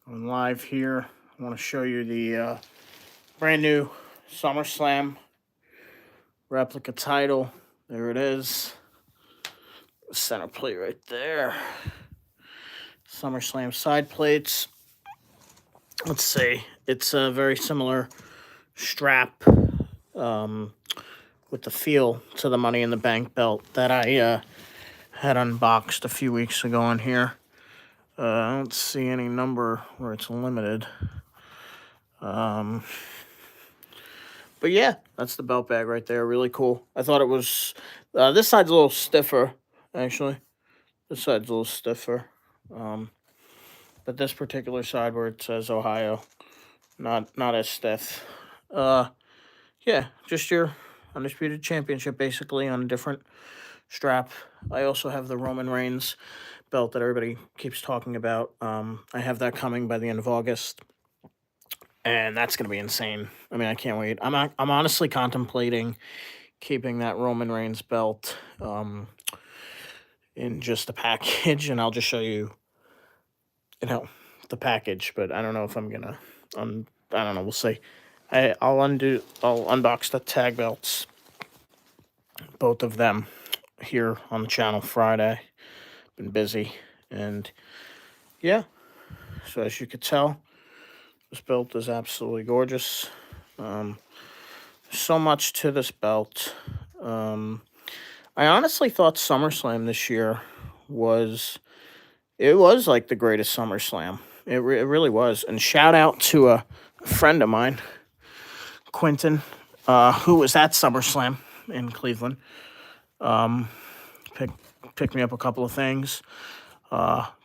I'm live here. I want to show you the brand new SummerSlam replica title. There it is. Center plate right there. SummerSlam side plates. Let's see. It's a very similar strap with the feel to the Money in the Bank belt that I had unboxed a few weeks ago on here. I don't see any number where it's limited. But yeah, that's the belt bag right there. Really cool. I thought it was. This side's a little stiffer, actually. This side's a little stiffer. Um, but this particular side where it says Ohio, not as stiff. Uh, yeah, just your undisputed championship basically on a different strap. I also have the Roman Reigns belt that everybody keeps talking about. I have that coming by the end of August, and that's gonna be insane. I mean, I can't wait. I'm honestly contemplating keeping that Roman Reigns belt in just a package, and I'll just show you, you know, the package. But I don't know if I'm gonna. I don't know. We'll see. I'll unbox the tag belts, both of them, here on the channel Friday. Been busy, and yeah. So as you could tell, this belt is absolutely gorgeous. So much to this belt. I honestly thought SummerSlam this year was like the greatest SummerSlam. It really was. And shout out to a friend of mine, Quentin, who was at SummerSlam in Cleveland. Picked me up a couple of things.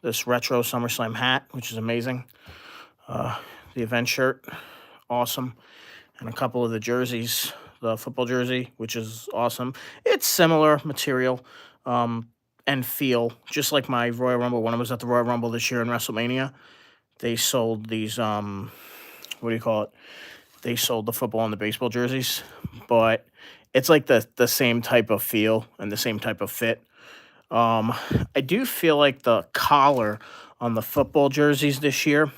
This retro SummerSlam hat, which is amazing. The event shirt, awesome. And a couple of the jerseys, the football jersey, which is awesome. It's similar material and feel, just like my Royal Rumble. When I was at the Royal Rumble this year in WrestleMania, they sold these, what do you call it? They sold the football and the baseball jerseys, but it's like the same type of feel and the same type of fit. I do feel like the collar on the football jerseys this year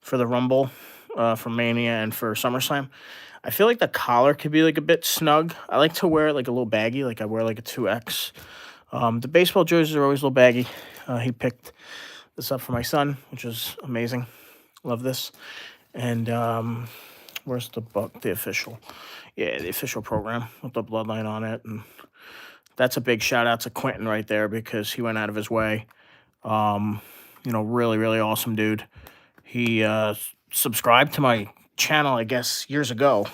for the Rumble, for Mania and for SummerSlam, I feel like the collar could be like a bit snug. I like to wear it like a little baggy, like I wear like a 2X. The baseball jerseys are always a little baggy. He picked this up for my son, which is amazing. Love this. And where's the book? The official. Yeah, the official program with the Bloodline on it. And that's a big shout out to Quentin right there because he went out of his way. Really, really awesome dude. He subscribed to my channel, I guess, years ago.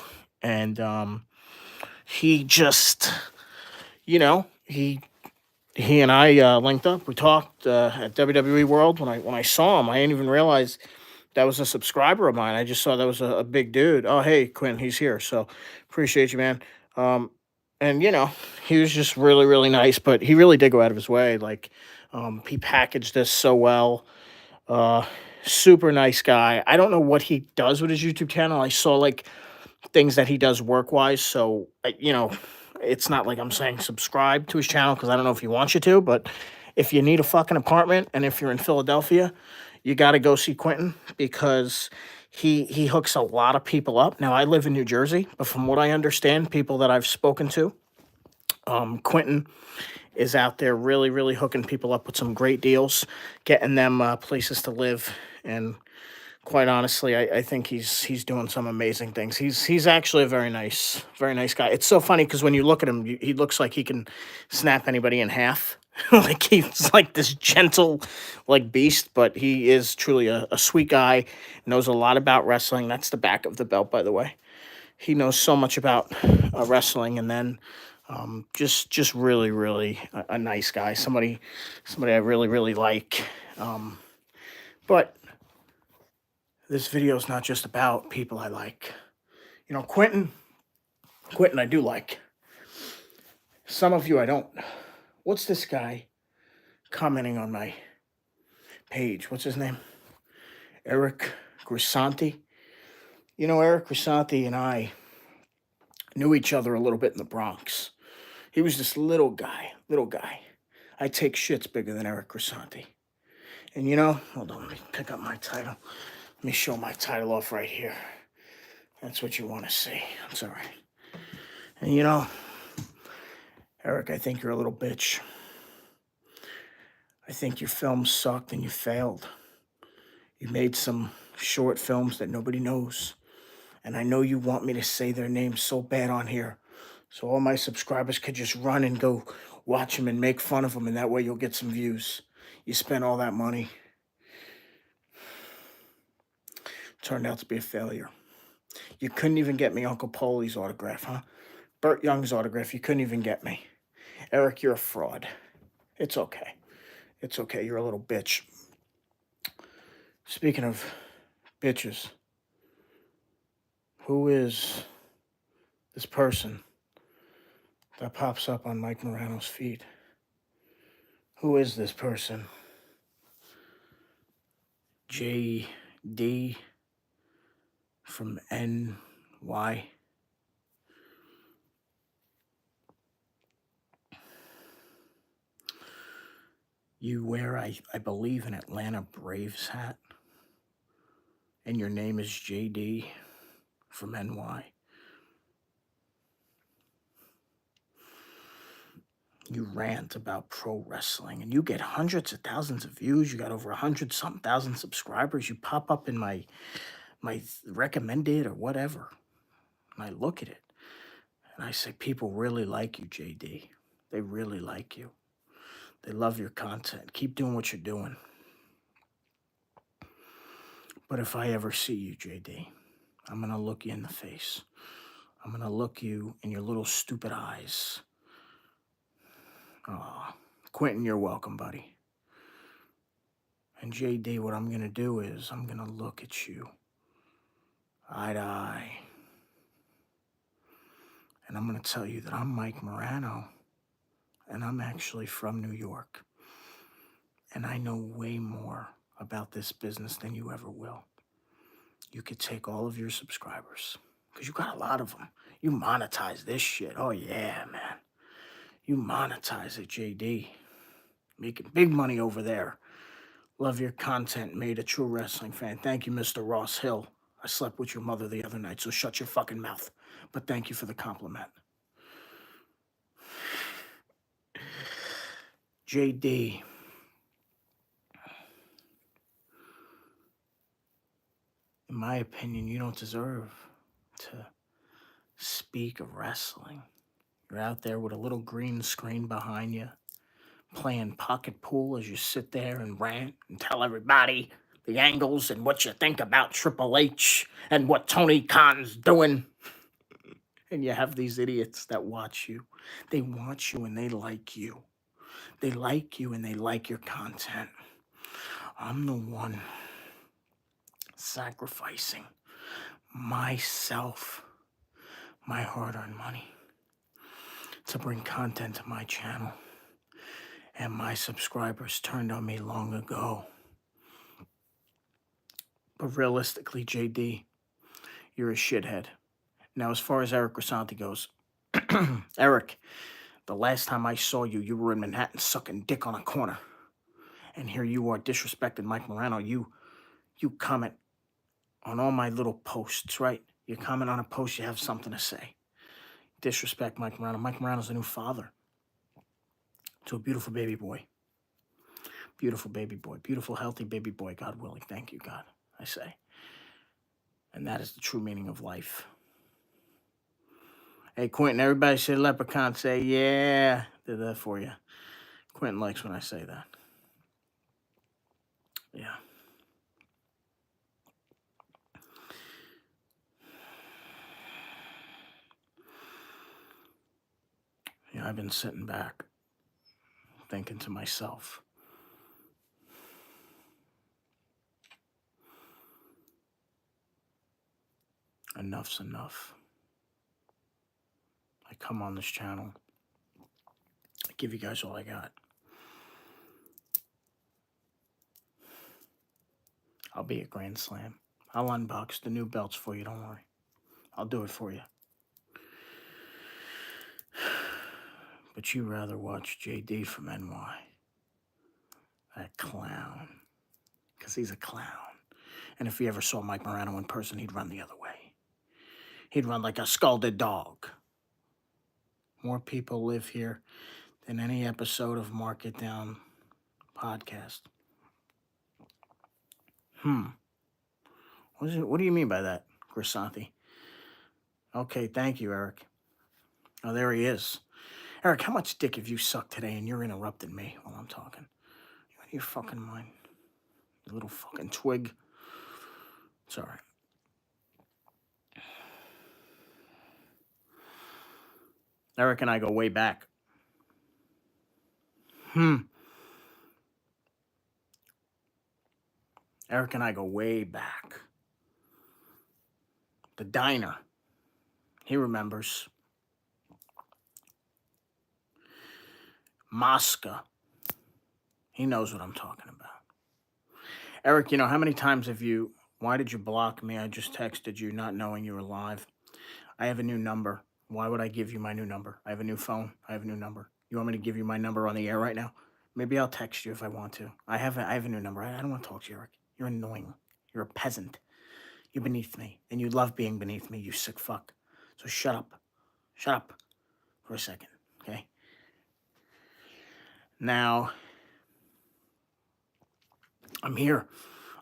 And he just, he and I linked up. We talked at WWE World. When I saw him, I didn't even realize that was a subscriber of mine. I just saw that was a big dude. Oh, hey, Quinn, he's here. So appreciate you, man. And he was just really, really nice. But he really did go out of his way. Like, he packaged this so well. Super nice guy. I don't know what he does with his YouTube channel. I saw like things that he does work wise. So, it's not like I'm saying subscribe to his channel because I don't know if he wants you to, but if you need a fucking apartment and if you're in Philadelphia, you got to go see Quentin because he hooks a lot of people up. Now, I live in New Jersey, but from what I understand, people that I've spoken to, Quentin is out there really, really hooking people up with some great deals, getting them places to live, and quite honestly, I think he's doing some amazing things. He's actually a very nice guy. It's so funny because when you look at him, he looks like he can snap anybody in half. Like he's like this gentle, like beast, but he is truly a sweet guy. Knows a lot about wrestling. That's the back of the belt, by the way. He knows so much about wrestling, and then just really, really a nice guy. Somebody I really, really like. But this video is not just about people I like. Quentin I do like. Some of you I don't. What's this guy commenting on my page? What's his name? Eric Grisanti. Eric Grisanti and I knew each other a little bit in the Bronx. He was this little guy. I take shits bigger than Eric Grisanti. And you know, hold on, let me pick up my title. Let me show my title off right here. That's what you want to see. That's all right. And you know, Eric, I think you're a little bitch. I think your film sucked and you failed. You made some short films that nobody knows. And I know you want me to say their names so bad on here. So all my subscribers could just run and go watch them and make fun of them. And that way you'll get some views. You spent all that money. Turned out to be a failure. You couldn't even get me Uncle Polly's autograph, huh? Burt Young's autograph, you couldn't even get me. Eric, you're a fraud. It's okay. It's okay. You're a little bitch. Speaking of bitches, who is this person that pops up on Mike Morano's feed? Who is this person? JD from NY. You wear, I believe, an Atlanta Braves hat. And your name is JD from NY. You rant about pro wrestling and you get hundreds of thousands of views. You got over 100-something thousand subscribers. You pop up in my recommended or whatever. And I look at it and I say, people really like you, JD. They really like you. They love your content. Keep doing what you're doing. But if I ever see you, JD, I'm going to look you in the face. I'm going to look you in your little stupid eyes. Oh, Quentin, you're welcome, buddy. And JD, what I'm going to do is I'm going to look at you eye to eye. And I'm going to tell you that I'm Mike Morano. And I'm actually from New York. And I know way more about this business than you ever will. You could take all of your subscribers, because you got a lot of them. You monetize this shit. Oh, yeah, man. You monetize it, JD. Making big money over there. Love your content, made a true wrestling fan. Thank you, Mr. Ross Hill. I slept with your mother the other night, so shut your fucking mouth. But thank you for the compliment. JD. In my opinion, you don't deserve to speak of wrestling. You're out there with a little green screen behind you, playing pocket pool as you sit there and rant and tell everybody the angles and what you think about Triple H and what Tony Khan's doing. And you have these idiots that watch you. They watch you and they like you. They like you and they like your content. I'm the one sacrificing myself, my hard-earned money, to bring content to my channel. And my subscribers turned on me long ago. But realistically, JD, you're a shithead. Now, as far as Eric Grisanti goes, Eric, the last time I saw you, you were in Manhattan sucking dick on a corner. And here you are disrespecting Mike Morano. You comment on all my little posts, right? You comment on a post, you have something to say. Disrespect Mike Morano. Mike Morano's a new father to a beautiful baby boy. Beautiful baby boy. Beautiful, healthy baby boy, God willing. Thank you, God, I say. And that is the true meaning of life. Hey, Quentin, everybody say leprechaun. Say, yeah. Did that for you. Quentin likes when I say that. Yeah. Yeah, I've been sitting back, thinking to myself, enough's enough. I come on this channel, I give you guys all I got. I'll be at Grand Slam. I'll unbox the new belts for you, don't worry. I'll do it for you. But you rather watch JD from NY. That clown. because he's a clown. And if he ever saw Mike Morano in person, he'd run the other way. He'd run like a scalded dog. More people live here than any episode of Mark It Down podcast. What do you mean by that, Grisanti? Okay, thank you, Eric. Oh, there he is. Eric, how much dick have you sucked today and you're interrupting me while I'm talking? You out of your fucking mind? You little fucking twig. It's all right. Eric and I go way back. Eric and I go way back. The diner. He remembers. Mosca. He knows what I'm talking about. Eric, you know, how many times have you... Why did you block me? I just texted you not knowing you were live. I have a new number. Why would I give you my new number? I have a new phone. I have a new number. You want me to give you my number on the air right now? Maybe I'll text you if I want to. I have a new number. I don't want to talk to you, Eric. You're annoying. You're a peasant. You're beneath me. And you love being beneath me, you sick fuck. So shut up. Shut up for a second, okay? Now, I'm here.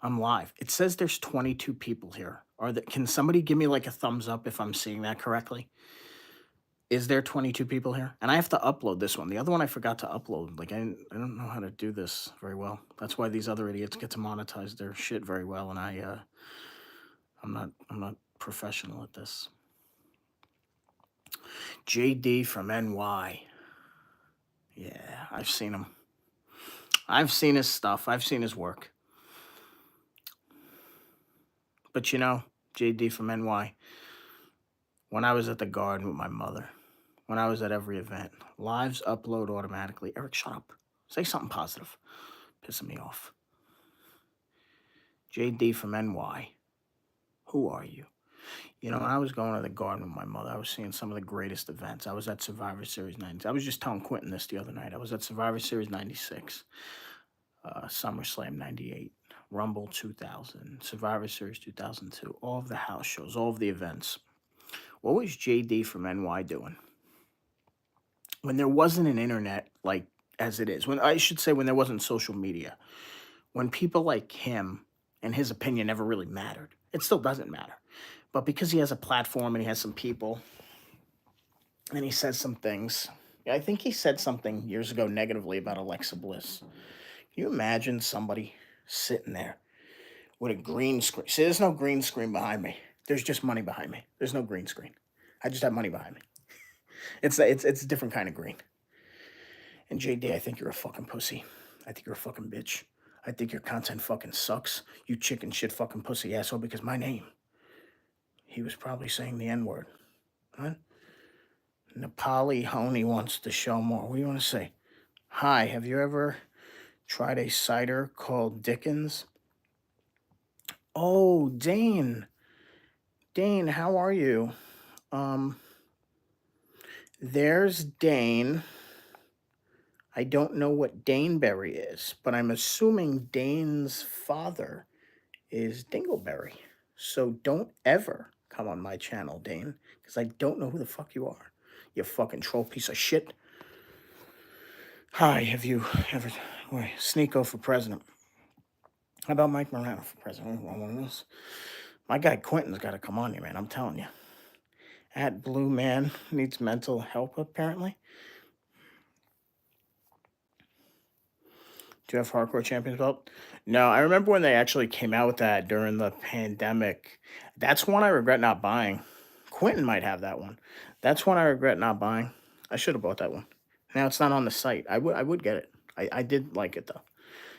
I'm live. It says there's 22 people here. Can somebody give me like a thumbs up if I'm seeing that correctly? Is there 22 people here? And I have to upload this one. The other one I forgot to upload. Like I don't know how to do this very well. That's why these other idiots get to monetize their shit very well, and I'm not professional at this. JD from NY. Yeah, I've seen him. I've seen his stuff. I've seen his work. But you know, JD from NY, when I was at the Garden with my mother, when I was at every event, lives upload automatically. Eric, shut up. Say something positive. Pissing me off. JD from NY, who are you? You know, when I was going to the Garden with my mother, I was seeing some of the greatest events. I was at Survivor Series 90. I was just telling Quentin this the other night. I was at Survivor Series 96, SummerSlam 98, Rumble 2000, Survivor Series 2002, all of the house shows, all of the events. What was JD from NY doing? When there wasn't an internet like as it is, when there wasn't social media, when people like him and his opinion never really mattered. It still doesn't matter. But because he has a platform and he has some people and he says some things, I think he said something years ago negatively about Alexa Bliss. Can you imagine somebody sitting there with a green screen? See, there's no green screen behind me. There's just money behind me. There's no green screen. I just have money behind me. It's a different kind of green. And JD, I think you're a fucking pussy. I think you're a fucking bitch. I think your content fucking sucks. You chicken shit fucking pussy asshole, because my name. He was probably saying the N-word. What? Nepali Honey wants to show more. What do you want to say? Hi, have you ever tried a cider called Dickens? Oh, Dane. Dane, how are you? There's Dane. I don't know what Daneberry is, but I'm assuming Dane's father is Dingleberry. So don't ever come on my channel, Dane, because I don't know who the fuck you are. You fucking troll piece of shit. Hi, have you ever... Wait, Sneeko for president. How about Mike Morano for president? One of those. My guy Quentin's got to come on here, man. I'm telling you. At Blue Man needs mental help, apparently. Do you have Hardcore Champions belt? No, I remember when they actually came out with that during the pandemic. That's one I regret not buying. Quentin might have that one. That's one I regret not buying. I should have bought that one. Now it's not on the site. I would get it. I did like it though.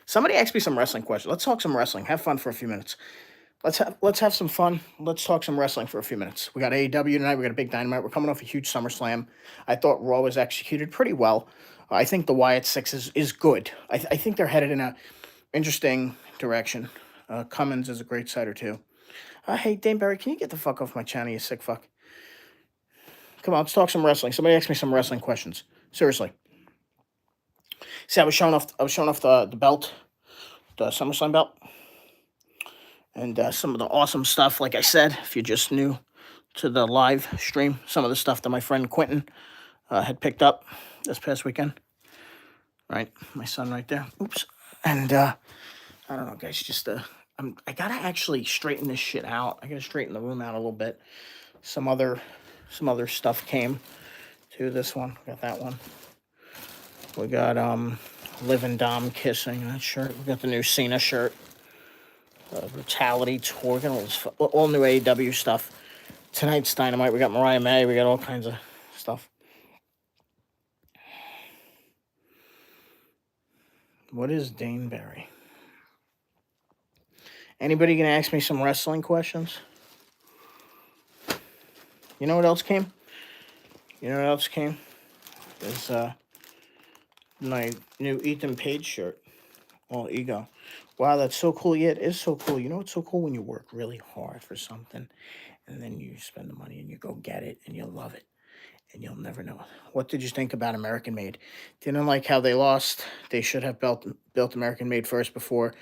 Somebody asked me some wrestling questions. Let's talk some wrestling. Have fun for a few minutes. Let's have some fun. Let's talk some wrestling for a few minutes. We got AEW tonight. We got a big Dynamite. We're coming off a huge SummerSlam. I thought Raw was executed pretty well. I think the Wyatt Six is good. I think they're headed in a interesting direction. Cummins is a great cider too. Hey, Daneberry, can you get the fuck off my channel, you sick fuck? Come on, let's talk some wrestling. Somebody asked me some wrestling questions. Seriously. See, I was showing off the belt, the SummerSlam belt. and some of the awesome stuff. Like I said, if you're just new to the live stream, some of the stuff that my friend Quentin had picked up this past weekend. Right, my son right there. Oops. And I don't know, guys. Just I gotta actually straighten this shit out. I gotta straighten the room out a little bit. Some other stuff came to this one. We got that one. We got Liv and Dom kissing, that shirt. We got the new Cena shirt. Brutality tour. We got all new AEW stuff. Tonight's Dynamite. We got Mariah May. We got all kinds of stuff. What is Daneberry? Anybody gonna ask me some wrestling questions? You know what else came? Is my new Ethan Page shirt. All ego. Wow, that's so cool. Yeah, it is so cool. You know what's so cool? When you work really hard for something and then you spend the money and you go get it and you love it and you'll never know. What did you think about American Made? Didn't like how they lost. They should have built American Made first before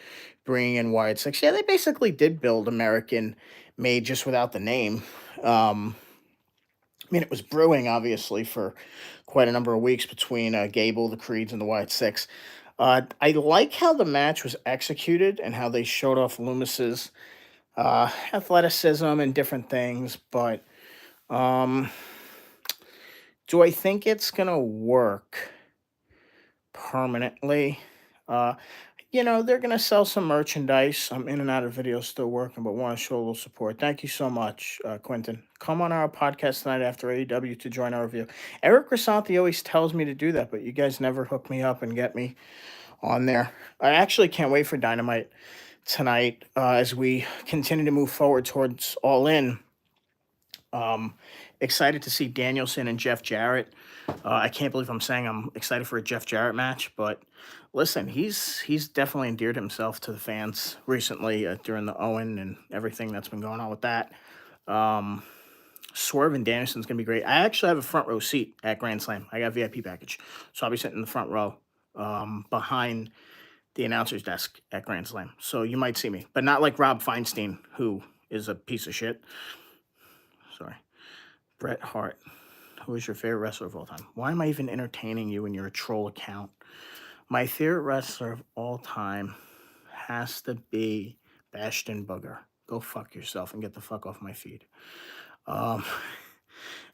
bringing in Wyatt Six. Yeah, they basically did build American Made just without the name. I mean, it was brewing, obviously, for quite a number of weeks between Gable, the Creeds, and the Wyatt Six. I like how the match was executed and how they showed off Loomis's athleticism and different things, but do I think it's going to work permanently? They're going to sell some merchandise. I'm in and out of videos still working, but want to show a little support. Thank you so much, Quentin. Come on our podcast tonight after AEW to join our review. Eric Grisanti always tells me to do that, but you guys never hook me up and get me on there. I actually can't wait for Dynamite tonight as we continue to move forward towards All In. Excited to see Danielson and Jeff Jarrett. I can't believe I'm saying I'm excited for a Jeff Jarrett match, but listen, he's definitely endeared himself to the fans recently during the Owen and everything that's been going on with that. Swerve and Danielson's going to be great. I actually have a front row seat at Grand Slam. I got a VIP package, so I'll be sitting in the front row behind the announcer's desk at Grand Slam. So you might see me, but not like Rob Feinstein, who is a piece of shit. Sorry. Bret Hart. Who is your favorite wrestler of all time? Why am I even entertaining you in your troll account? My favorite wrestler of all time has to be Bastion Booger. Go fuck yourself and get the fuck off my feed. How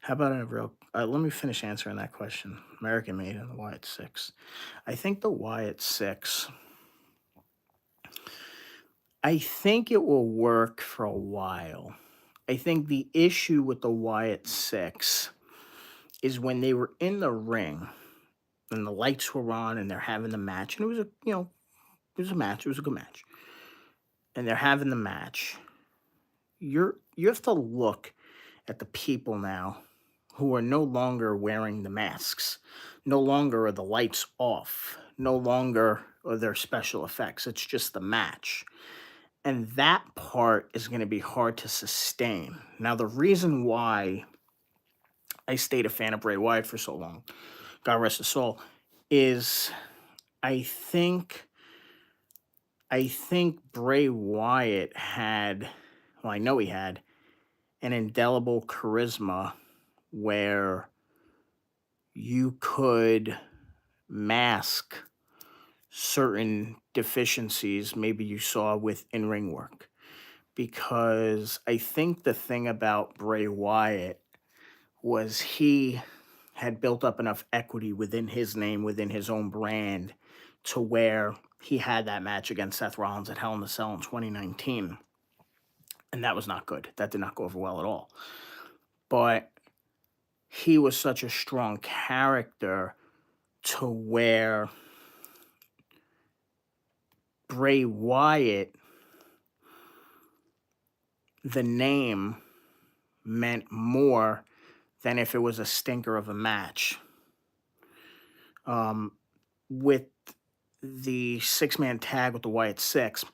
about a real... let me finish answering that question. American Made and the Wyatt Six. I think the Wyatt Six... I think it will work for a while. I think the issue with the Wyatt Six is when they were in the ring and the lights were on and they're having the match, and it was a match, it was a good match, and they're having the match. You have to look at the people now who are no longer wearing the masks, no longer are the lights off, no longer are there special effects. It's just the match. And that part is going to be hard to sustain. Now, the reason why I stayed a fan of Bray Wyatt for so long, God rest his soul, is I think Bray Wyatt had, well, I know he had an indelible charisma where you could mask certain deficiencies maybe you saw with in-ring work. Because I think the thing about Bray Wyatt was he had built up enough equity within his name, within his own brand, to where he had that match against Seth Rollins at Hell in a Cell in 2019. And that was not good. That did not go over well at all. But he was such a strong character to where Bray Wyatt, the name meant more than if it was a stinker of a match. With the six-man tag with the Wyatt Six,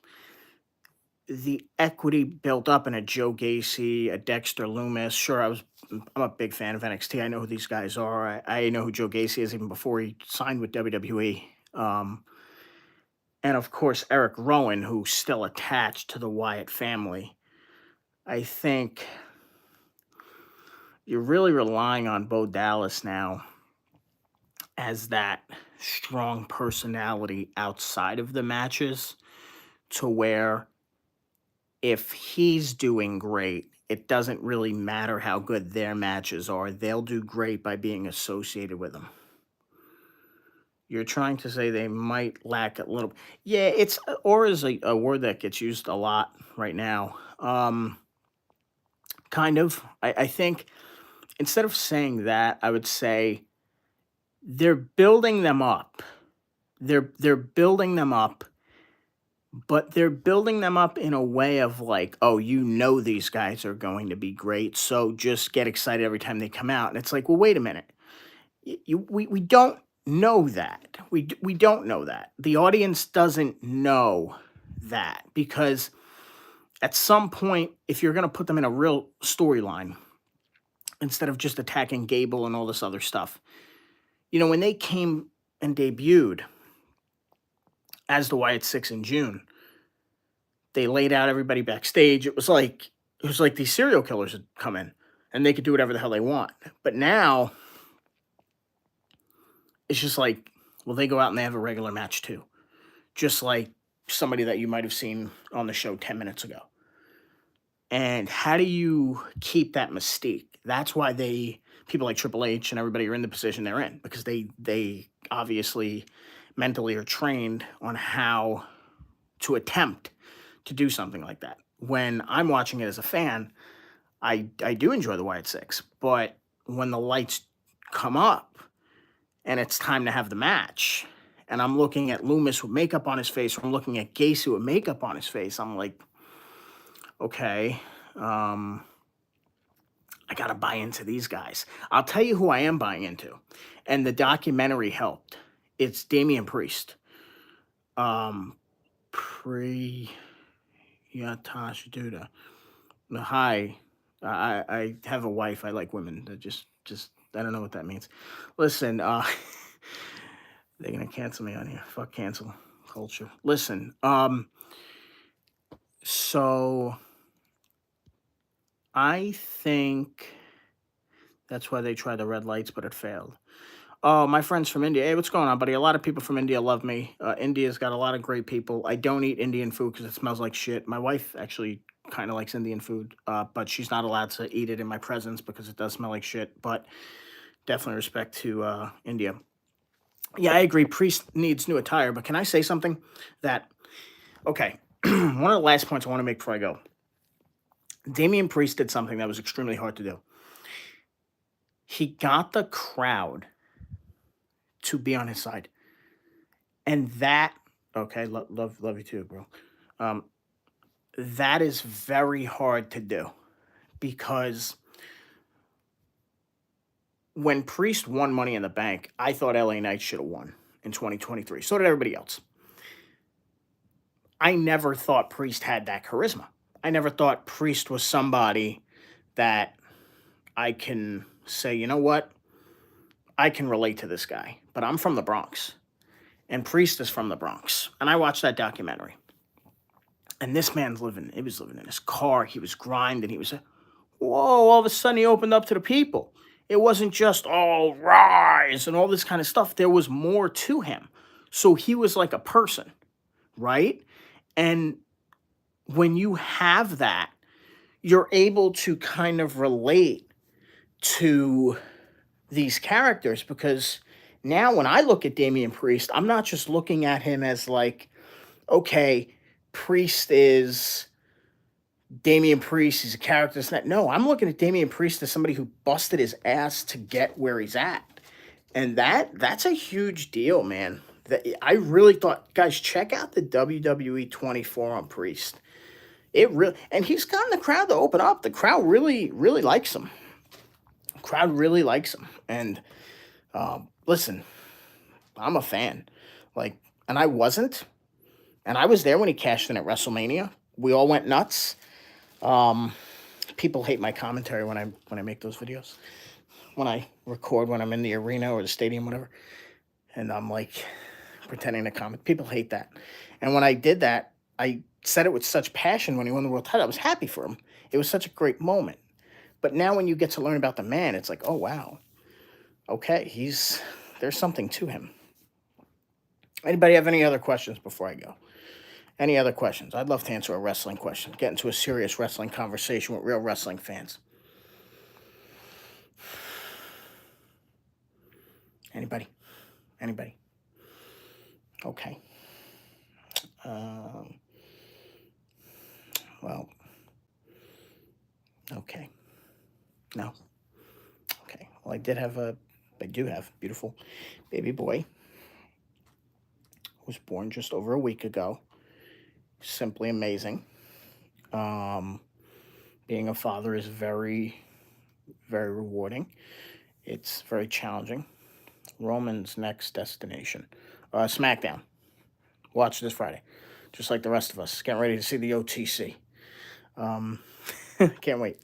the equity built up in a Joe Gacy, a Dexter Loomis. Sure, I'm a big fan of NXT. I know who these guys are. I know who Joe Gacy is even before he signed with WWE. and of course Eric Rowan, who's still attached to the Wyatt family, I think you're really relying on Bo Dallas now as that strong personality outside of the matches, to where if he's doing great, it doesn't really matter how good their matches are. They'll do great by being associated with them. You're trying to say they might lack a little. Yeah, it's or is a word that gets used a lot right now. Kind of. I think instead of saying that, I would say they're building them up. They're building them up, but they're building them up in a way of like, oh, you know these guys are going to be great, so just get excited every time they come out. And it's like, well, wait a minute. We don't know that. We don't know that. The audience doesn't know that, because at some point, if you're going to put them in a real storyline, instead of just attacking Gable and all this other stuff, when they came and debuted as the Wyatt Six in June, they laid out everybody backstage. It was like these serial killers had come in and they could do whatever the hell they want. But now it's just like, well, they go out and they have a regular match too, just like somebody that you might have seen on the show 10 minutes ago. And how do you keep that mystique? That's why people like Triple H and everybody are in the position they're in, because they obviously mentally are trained on how to attempt to do something like that. When I'm watching it as a fan, I do enjoy the Wyatt Six, but when the lights come up and it's time to have the match, and I'm looking at Loomis with makeup on his face, or I'm looking at Gacy with makeup on his face, I'm like, okay, I gotta buy into these guys. I'll tell you who I am buying into, and the documentary helped. It's Damien Priest. Tasha Duda. Hi. I have a wife. I like women. That just I don't know what that means. Listen, they're gonna cancel me on here. Fuck cancel culture. Listen, so I think that's why they tried the red lights, but it failed. Oh, my friends from India. Hey, what's going on, buddy? A lot of people from India love me. India's got a lot of great people. I don't eat Indian food because it smells like shit. My wife actually kind of likes Indian food, but she's not allowed to eat it in my presence because it does smell like shit. But definitely respect to India. Yeah, I agree. Priest needs new attire, but can I say something that, okay, one of the last points I want to make before I go. Damien Priest did something that was extremely hard to do. He got the crowd to be on his side. And that, okay, love you too, bro. That is very hard to do, because when Priest won Money in the Bank, I thought LA Knight should have won in 2023. So did everybody else. I never thought Priest had that charisma. I never thought Priest was somebody that I can say, you know what? I can relate to this guy. But I'm from the Bronx, and Priest is from the Bronx. And I watched that documentary. And this man's he was living in his car. He was grinding. He was, whoa, all of a sudden he opened up to the people. It wasn't just all rise and all this kind of stuff. There was more to him. So he was like a person, right? And when you have that, you're able to kind of relate to these characters, because now when I look at Damien Priest, I'm not just looking at him as like, okay, Priest is Damien Priest, he's a character. No, I'm looking at Damien Priest as somebody who busted his ass to get where he's at. And that's a huge deal, man. I really thought, guys, check out the WWE 24 on Priest. And he's gotten the crowd to open up. The crowd really, really likes him. Crowd really likes him. And listen, I'm a fan. And I wasn't. And I was there when he cashed in at WrestleMania. We all went nuts. People hate my commentary when I make those videos. When I record when I'm in the arena or the stadium, whatever. And I'm like, pretending to comment. People hate that. And when I did that, I said it with such passion when he won the world title. I was happy for him. It was such a great moment. But now when you get to learn about the man, it's like, oh wow, okay, there's something to him. Anybody have any other questions before I go? Any other questions? I'd love to answer a wrestling question. Get into a serious wrestling conversation with real wrestling fans. Anybody? Anybody? Okay. Well, okay. No. Okay. Well, I do have a beautiful baby boy who was born just over a week ago. Simply amazing. Being a father is very, very rewarding. It's very challenging. Roman's next destination, SmackDown. Watch this Friday, just like the rest of us. Getting ready to see the OTC. Can't wait.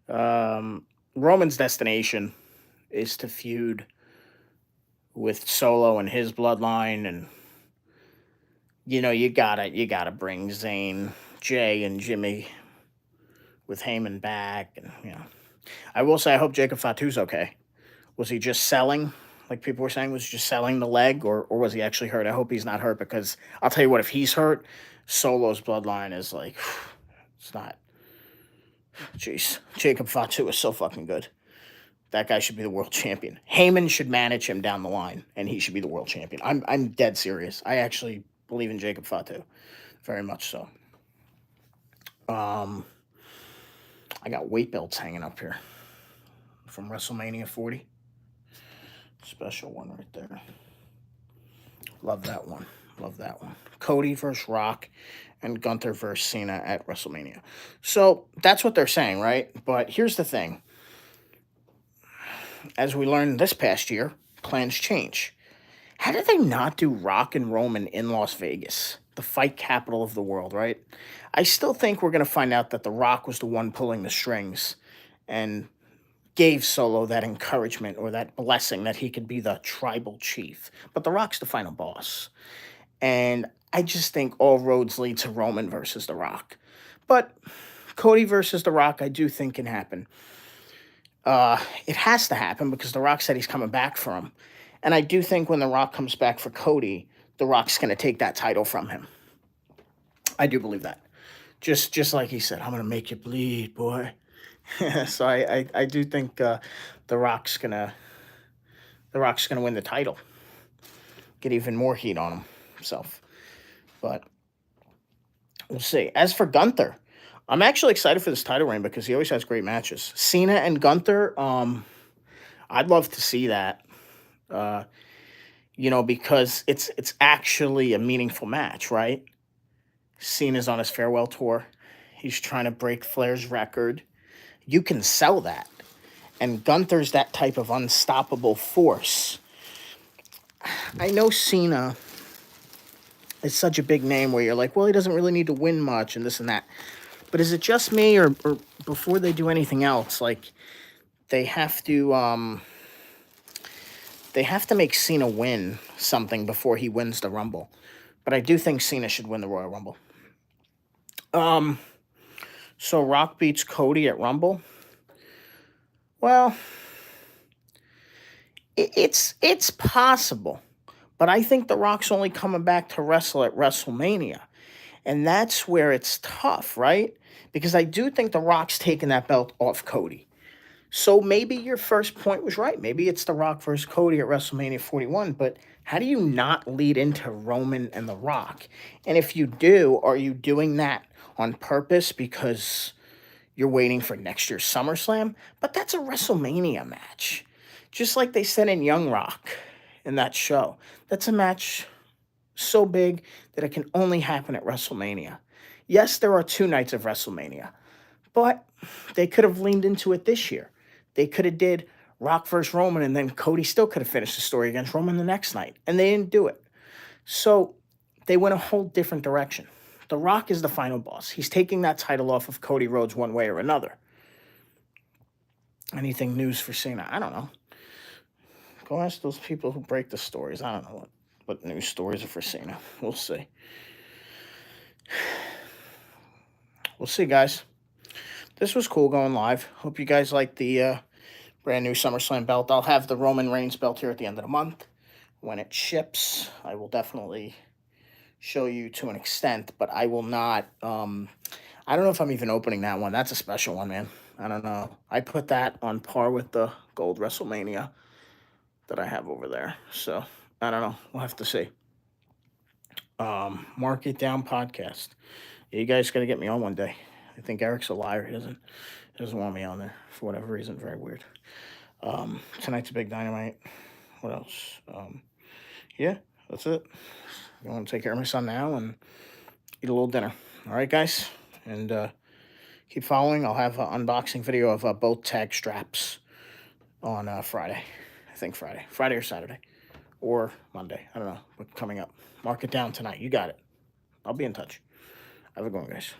Roman's destination is to feud with Solo and his bloodline, and you gotta bring Zayn, Jay, and Jimmy with Heyman back, and I will say I hope Jacob Fatu's okay. Was he just selling? Like people were saying, was he just selling the leg, or was he actually hurt? I hope he's not hurt, because I'll tell you what, if he's hurt, Solo's bloodline is like, it's not. Jeez, Jacob Fatu is so fucking good. That guy should be the world champion. Heyman should manage him down the line, and he should be the world champion. I'm dead serious. I actually believe in Jacob Fatu, very much so. I got weight belts hanging up here from WrestleMania 40. Special one right there. Love that one. Love that one. Cody versus Rock and Gunther versus Cena at WrestleMania. So that's what they're saying, right? But here's the thing. As we learned this past year, plans change. How did they not do Rock and Roman in Las Vegas, the fight capital of the world, right? I still think we're going to find out that The Rock was the one pulling the strings and gave Solo that encouragement or that blessing that he could be the tribal chief. But The Rock's the final boss. And I just think all roads lead to Roman versus The Rock. But Cody versus The Rock, I do think can happen. It has to happen because The Rock said he's coming back for him. And I do think when The Rock comes back for Cody, The Rock's going to take that title from him. I do believe that. Just like he said, I'm going to make you bleed, boy. So I do think The Rock's gonna win the title. Get even more heat on himself. But we'll see. As for Gunther, I'm actually excited for this title reign because he always has great matches. Cena and Gunther, I'd love to see that. Because it's actually a meaningful match, right? Cena's on his farewell tour. He's trying to break Flair's record. You can sell that. And Gunther's that type of unstoppable force. I know Cena is such a big name where you're like, well, he doesn't really need to win much and this and that. But is it just me, or before they do anything else, like they have to make Cena win something before he wins the Rumble. But I do think Cena should win the Royal Rumble. So Rock beats Cody at Rumble. Well, it's possible. But I think The Rock's only coming back to wrestle at WrestleMania. And that's where it's tough, right? Because I do think The Rock's taking that belt off Cody. So maybe your first point was right. Maybe it's The Rock versus Cody at WrestleMania 41. But how do you not lead into Roman and The Rock? And if you do, are you doing that on purpose because you're waiting for next year's SummerSlam? But that's a WrestleMania match. Just like they said in Young Rock in that show. That's a match so big that it can only happen at WrestleMania. Yes, there are 2 nights of WrestleMania. But they could have leaned into it this year. They could have did Rock versus Roman, and then Cody still could have finished the story against Roman the next night. And they didn't do it. So they went a whole different direction. The Rock is the final boss. He's taking that title off of Cody Rhodes one way or another. Anything news for Cena? I don't know. Go ask those people who break the stories. I don't know What news stories are for Cena? We'll see. We'll see, guys. This was cool going live. Hope you guys like the brand new SummerSlam belt. I'll have the Roman Reigns belt here at the end of the month. When it ships, I will definitely show you to an extent, but I will not. I don't know if I'm even opening that one. That's a special one, man. I don't know. I put that on par with the gold WrestleMania that I have over there. So I don't know. We'll have to see. Mark It Down podcast. Yeah, you guys got to get me on one day. I think Eric's a liar. He doesn't want me on there for whatever reason. Very weird. Tonight's a big dynamite. What else? Yeah, that's it. I want to take care of my son now and eat a little dinner. All right, guys, and keep following. I'll have an unboxing video of both tag straps on Friday. I think Friday or Saturday, or Monday. I don't know. But coming up, mark it down tonight. You got it. I'll be in touch. Have a good one, guys.